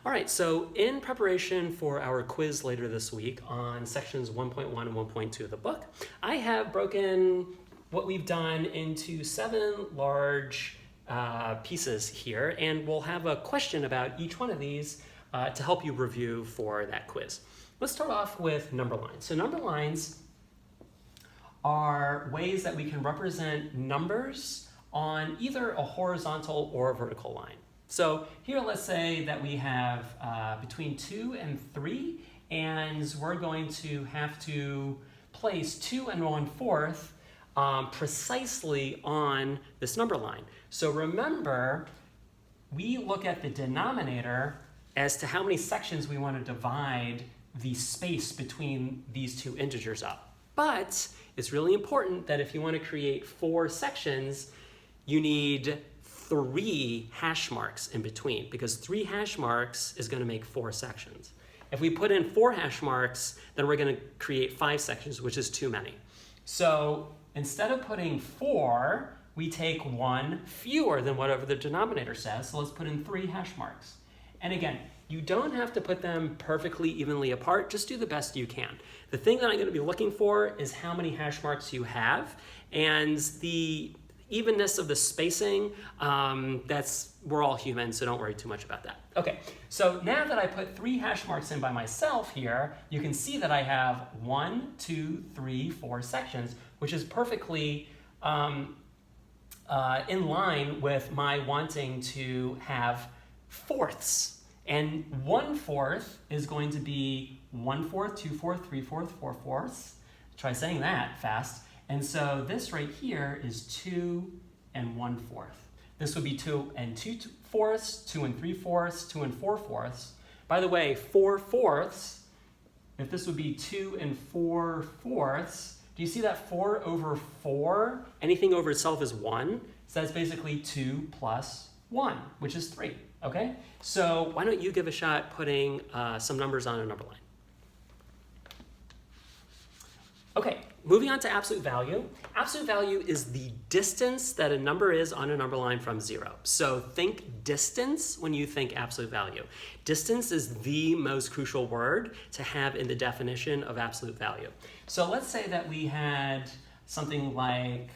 All right, so in preparation for our quiz later this week on sections 1.1 and 1.2 of the book, I have broken what we've done into 7 large pieces here, and we'll have a question about each one of these to help you review for that quiz. Let's start off with number lines. So number lines are ways that we can represent numbers on either a horizontal or a vertical line. So here, let's say that we have between 2 and 3, and we're going to have to place 2 and 1/4 precisely on this number line. So remember, we look at the denominator as to how many sections we want to divide the space between these two integers up. But it's really important that if you want to create 4 sections, you need 3 hash marks in between, because 3 hash marks is going to make 4 sections. If we put in 4 hash marks, then we're going to create 5 sections, which is too many. So instead of putting 4, we take 1 fewer than whatever the denominator says. So let's put in 3 hash marks. And again, you don't have to put them perfectly evenly apart. Just do the best you can. The thing that I'm going to be looking for is how many hash marks you have, and the evenness of the spacing. We're all human, so don't worry too much about that. Okay, so now that I put 3 hash marks in by myself here, you can see that I have 1, 2, 3, 4 sections, which is perfectly in line with my wanting to have fourths. And 1/4 is going to be 1/4, 2/4, 3/4, 4/4. Try saying that fast. And so this right here is 2 and 1/4. This would be 2 and 2/4, 2 and 3/4, 2 and 4/4. By the way, 4/4, if this would be 2 and 4/4, do you see that 4 over 4? Anything over itself is 1. So that's basically 2 plus 1, which is 3. Okay? So why don't you give a shot putting some numbers on a number line? Okay, moving on to absolute value. Absolute value is the distance that a number is on a number line from 0. So think distance when you think absolute value. Distance is the most crucial word to have in the definition of absolute value. So let's say that we had something like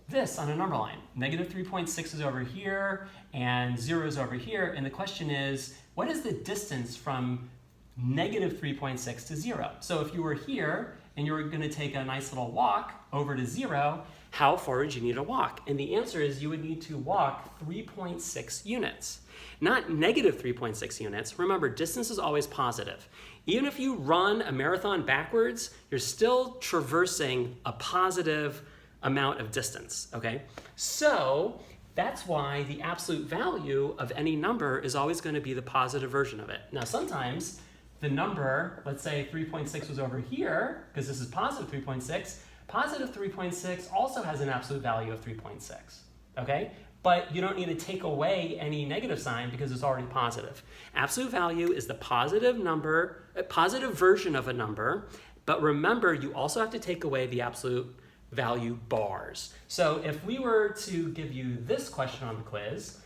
this on a number line. Negative 3.6 is over here, and 0 is over here, and the question is, what is the distance from negative 3.6 to 0? So if you were here, and you were going to take a nice little walk over to 0, how far would you need to walk? And the answer is you would need to walk 3.6 units, not negative 3.6 units. Remember, distance is always positive. Even if you run a marathon backwards, you're still traversing a positive amount of distance, okay? So that's why the absolute value of any number is always going to be the positive version of it. Now, sometimes the number, let's say 3.6 was over here, because this is positive 3.6, positive 3.6 also has an absolute value of 3.6, okay? But you don't need to take away any negative sign because it's already positive. Absolute value is the positive number, positive version of a number, but remember, you also have to take away the absolute value bars. So if we were to give you this question on the quiz,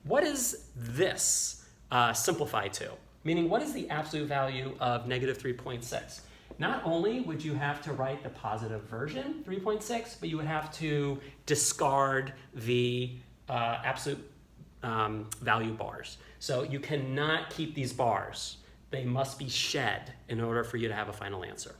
what is this simplified to? Meaning, what is the absolute value of negative 3.6? Not only would you have to write the positive version, 3.6, but you would have to discard the absolute value bars. So you cannot keep these bars. They must be shed in order for you to have a final answer.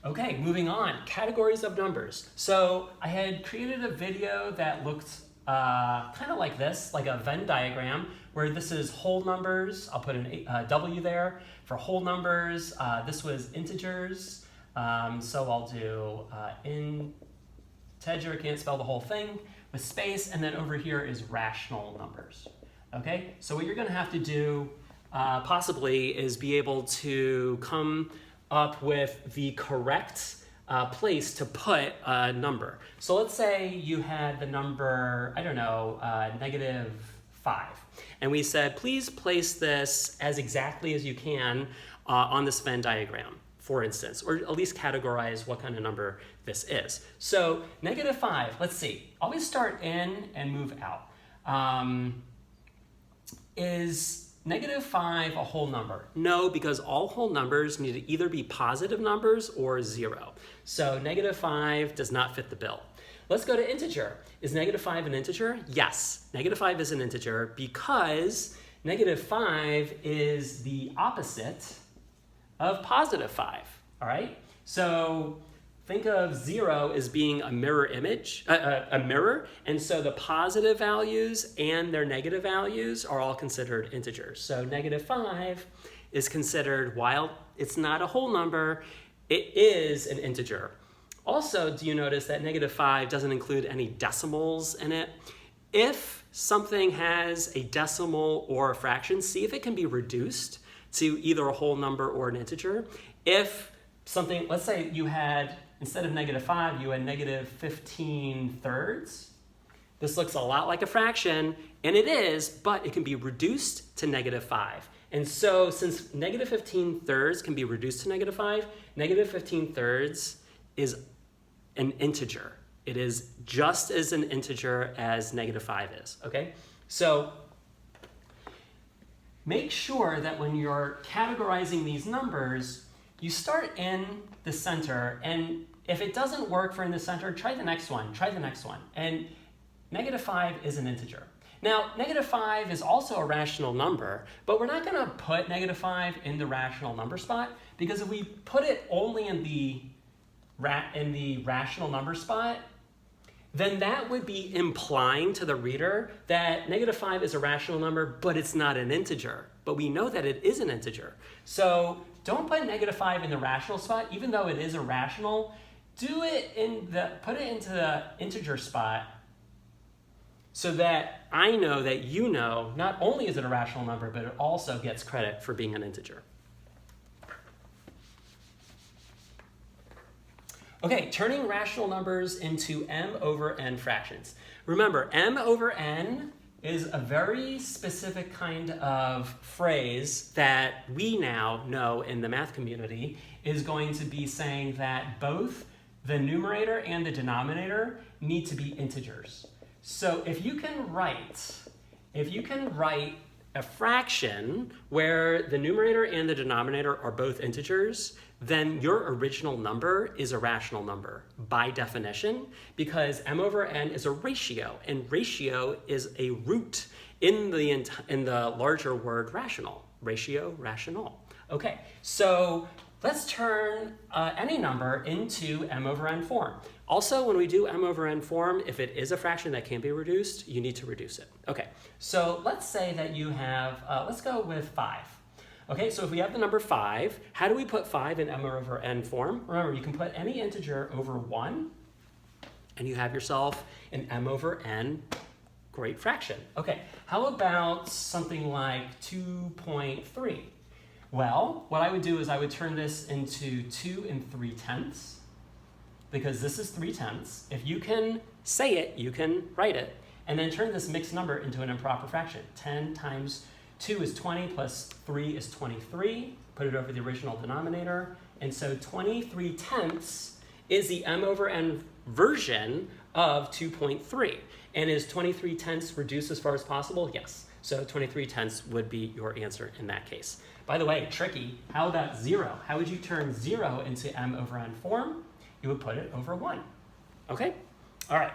Okay, moving on, categories of numbers. So I had created a video that looked kind of like this, like a Venn diagram, where this is whole numbers. I'll put a W there for whole numbers. This was integers, so I'll do integer, can't spell the whole thing, with space, and then over here is rational numbers. Okay, so what you're gonna have to do possibly is be able to come up with the correct place to put a number. So let's say you had the number, I don't know, negative 5. And we said, please place this as exactly as you can on this Venn diagram, for instance, or at least categorize what kind of number this is. So negative 5, let's see. Always start in and move out. is -5 a whole number? No, because all whole numbers need to either be positive numbers or 0. So -5 does not fit the bill. Let's go to integer. Is -5 an integer? Yes, -5 is an integer because -5 is the opposite of +5, all right? So think of 0 as being a mirror image, a mirror, and so the positive values and their negative values are all considered integers. So -5 is considered, while it's not a whole number, it is an integer. Also, do you notice that -5 doesn't include any decimals in it? If something has a decimal or a fraction, see if it can be reduced to either a whole number or an integer. If something, let's say you had, instead of -5, you had -15/3. This looks a lot like a fraction, and it is, but it can be reduced to -5. And so since -15/3 can be reduced to -5, -15/3 is an integer. It is just as an integer as -5 is, okay? So make sure that when you're categorizing these numbers, you start in the center, and if it doesn't work for in the center, try the next one, And -5 is an integer. Now, -5 is also a rational number, but we're not gonna put -5 in the rational number spot, because if we put it only in the rational number spot, then that would be implying to the reader that -5 is a rational number, but it's not an integer. But we know that it is an integer. So don't put -5 in the rational spot, even though it is a rational. Put it into the integer spot so that I know that you know not only is it a rational number, but it also gets credit for being an integer. Okay, turning rational numbers into m over n fractions. Remember, m over n is a very specific kind of phrase that we now know in the math community is going to be saying that both the numerator and the denominator need to be integers. So if you can write a fraction where the numerator and the denominator are both integers, then your original number is a rational number by definition, because m over n is a ratio, and ratio is a root in the larger word rational. Ratio, rational. Okay, so let's turn any number into m over n form. Also, when we do m over n form, if it is a fraction that can't be reduced, you need to reduce it. Okay, so let's say that you have, let's go with 5. Okay, so if we have the number 5, how do we put 5 in m over n form? Remember, you can put any integer over 1, and you have yourself an m over n great fraction. Okay, how about something like 2.3? Well, what I would do is I would turn this into 2 3/10, because this is 3/10. If you can say it, you can write it, and then turn this mixed number into an improper fraction. 10 times 2 is 20 plus 3 is 23. Put it over the original denominator. And so 23/10 is the m over n version of 2.3. And is 23/10 reduced as far as possible? Yes. So 23/10 would be your answer in that case. By the way, tricky, how about 0? How would you turn 0 into m over n form? You would put it over 1. Okay? All right.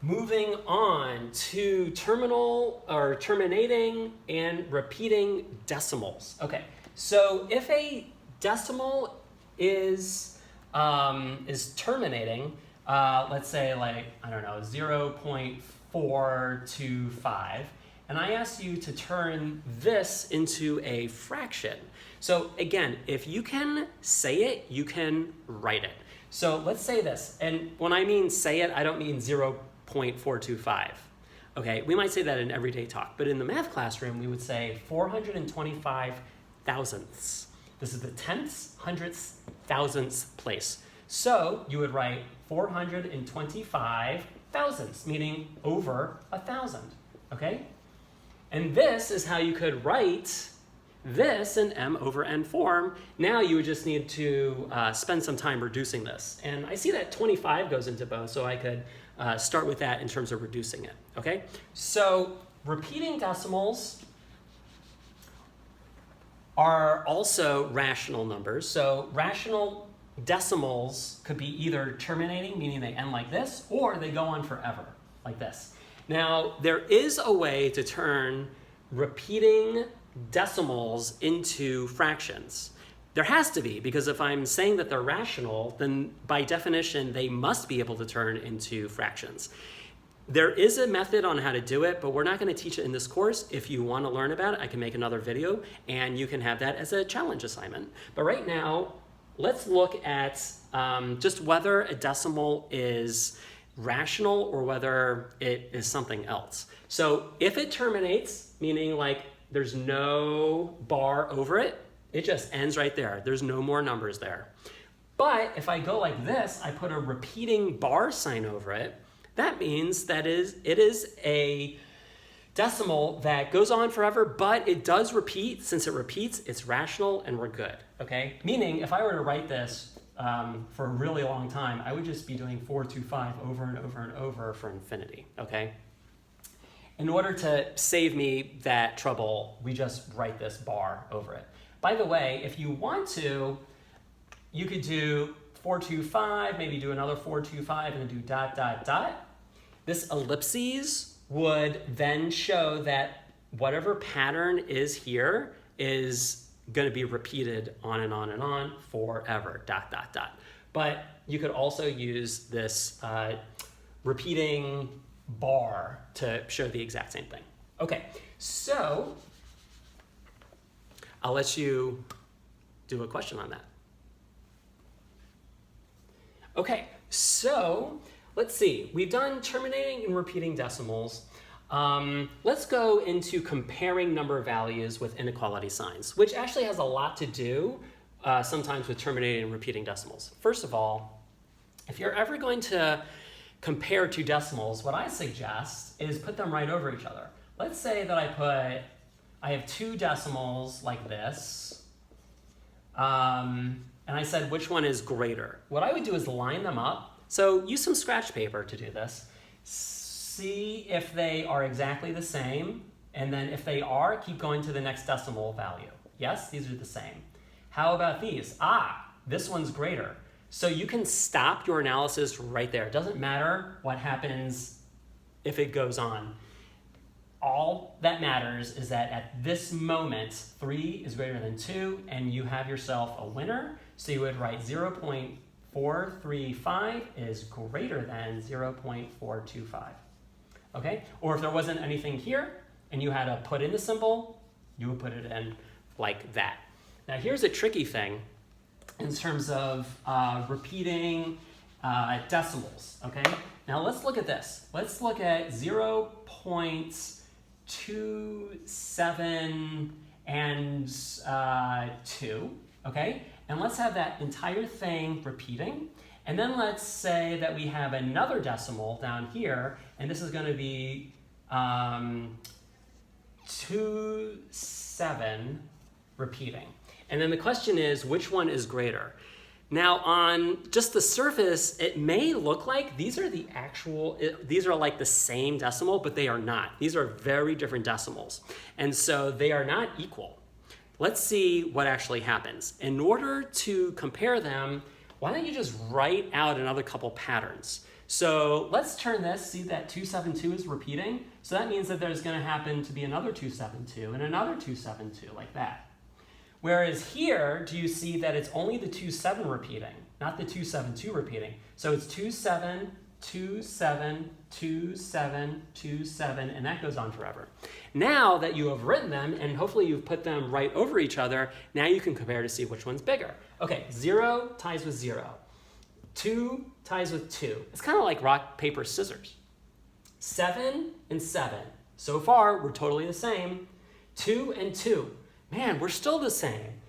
Moving on to terminating and repeating decimals. Okay, so if a decimal is terminating, let's say like, I don't know, 0.425, and I ask you to turn this into a fraction. So again, if you can say it, you can write it. So let's say this, and when I mean say it, I don't mean 0.425. Okay, we might say that in everyday talk, but in the math classroom, we would say 425 thousandths. This is the tenths, hundredths, thousandths place. So you would write 425 thousandths, meaning over 1,000, okay? And this is how you could write this in m over n form. Now you would just need to spend some time reducing this. And I see that 25 goes into both, so I could start with that in terms of reducing it, okay? So repeating decimals are also rational numbers. So rational decimals could be either terminating, meaning they end like this, or they go on forever, like this. Now, there is a way to turn repeating decimals into fractions. There has to be, because if I'm saying that they're rational, then by definition, they must be able to turn into fractions. There is a method on how to do it, but we're not going to teach it in this course. If you want to learn about it, I can make another video, and you can have that as a challenge assignment. But right now, let's look at just whether a decimal is rational or whether it is something else. So if it terminates, meaning like there's no bar over it, it just ends right there. There's no more numbers there. But if I go like this, I put a repeating bar sign over it, that means that it is a decimal that goes on forever, but it does repeat. Since it repeats, it's rational and we're good, okay? Meaning, if I were to write this for a really long time, I would just be doing 425 over and over and over for infinity, okay? In order to save me that trouble, we just write this bar over it. By the way, if you want to, you could do 425, maybe do another 425 and then do dot, dot, dot. This ellipses would then show that whatever pattern is here is going to be repeated on and on and on forever, dot, dot, dot. But you could also use this repeating bar to show the exact same thing. Okay, so I'll let you do a question on that. Okay, so let's see. We've done terminating and repeating decimals. Let's go into comparing number values with inequality signs, which actually has a lot to do sometimes with terminating and repeating decimals. First of all, if you're ever going to compare two decimals, what I suggest is put them right over each other. Let's say that I have two decimals like this, and I said which one is greater. What I would do is line them up. So use some scratch paper to do this. See if they are exactly the same, and then if they are, keep going to the next decimal value. Yes, these are the same. How about these? This one's greater. So you can stop your analysis right there. It doesn't matter what happens if it goes on. All that matters is that at this moment, 3 is greater than 2, and you have yourself a winner. So you would write 0.435 is greater than 0.425. Okay? Or if there wasn't anything here, and you had to put in the symbol, you would put it in like that. Now here's a tricky thing in terms of repeating decimals, okay? Now let's look at this. Let's look at 0.27 and 2, okay? And let's have that entire thing repeating. And then let's say that we have another decimal down here, and this is gonna be 27 repeating. And then the question is, which one is greater? Now on just the surface, it may look like these are like the same decimal, but they are not. These are very different decimals. And so they are not equal. Let's see what actually happens. In order to compare them, why don't you just write out another couple patterns? So let's turn this, see that 272 is repeating. So that means that there's gonna happen to be another 272 and another 272 like that. Whereas here, do you see that it's only the 27 repeating, not the 272 repeating? So it's 27, 27, 27, 27, and that goes on forever. Now that you have written them, and hopefully you've put them right over each other, now you can compare to see which one's bigger. Okay, 0 ties with 0. 2 ties with 2. It's kind of like rock, paper, scissors. 7 and 7. So far, we're totally the same. 2 and 2. Man, we're still the same.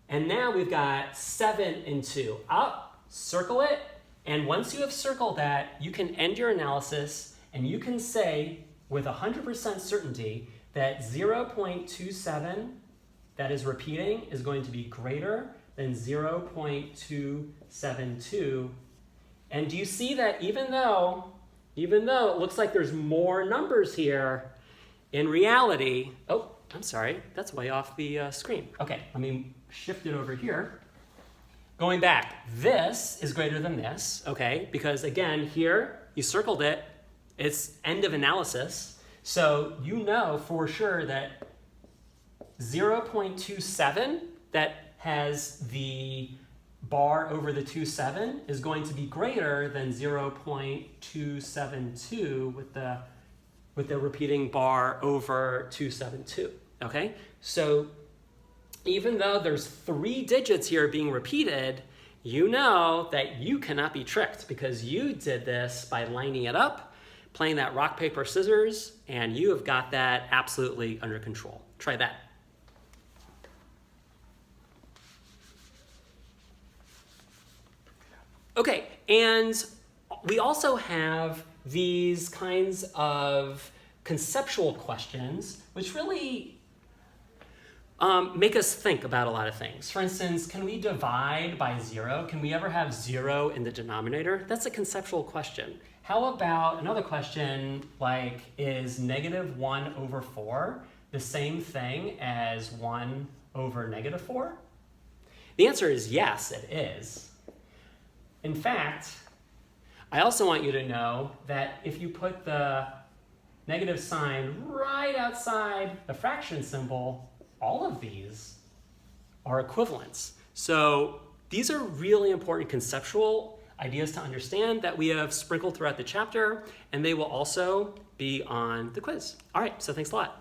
And now we've got 7 and 2. Up, circle it, and once you have circled that, you can end your analysis, and you can say with 100% certainty that 0.27 that is repeating is going to be greater than 0.272. And do you see that even though even though it looks like there's more numbers here, in reality, oh, I'm sorry, that's way off the screen. Okay, let me shift it over here. Going back, this is greater than this, okay? Because again, here, you circled it, it's end of analysis. So you know for sure that 0.27 that has the bar over the 27 is going to be greater than 0.272 with the repeating bar over 272, okay? So even though there's 3 digits here being repeated, you know that you cannot be tricked because you did this by lining it up, playing that rock, paper, scissors, and you have got that absolutely under control. Try that. Okay, and we also have these kinds of conceptual questions which really make us think about a lot of things. For instance, can we divide by 0? Can we ever have 0 in the denominator? That's a conceptual question. How about another question like, is -1 over 4 the same thing as 1 over -4? The answer is yes, it is. In fact, I also want you to know that if you put the negative sign right outside the fraction symbol, all of these are equivalents. So these are really important conceptual ideas to understand that we have sprinkled throughout the chapter, and they will also be on the quiz. All right, so thanks a lot.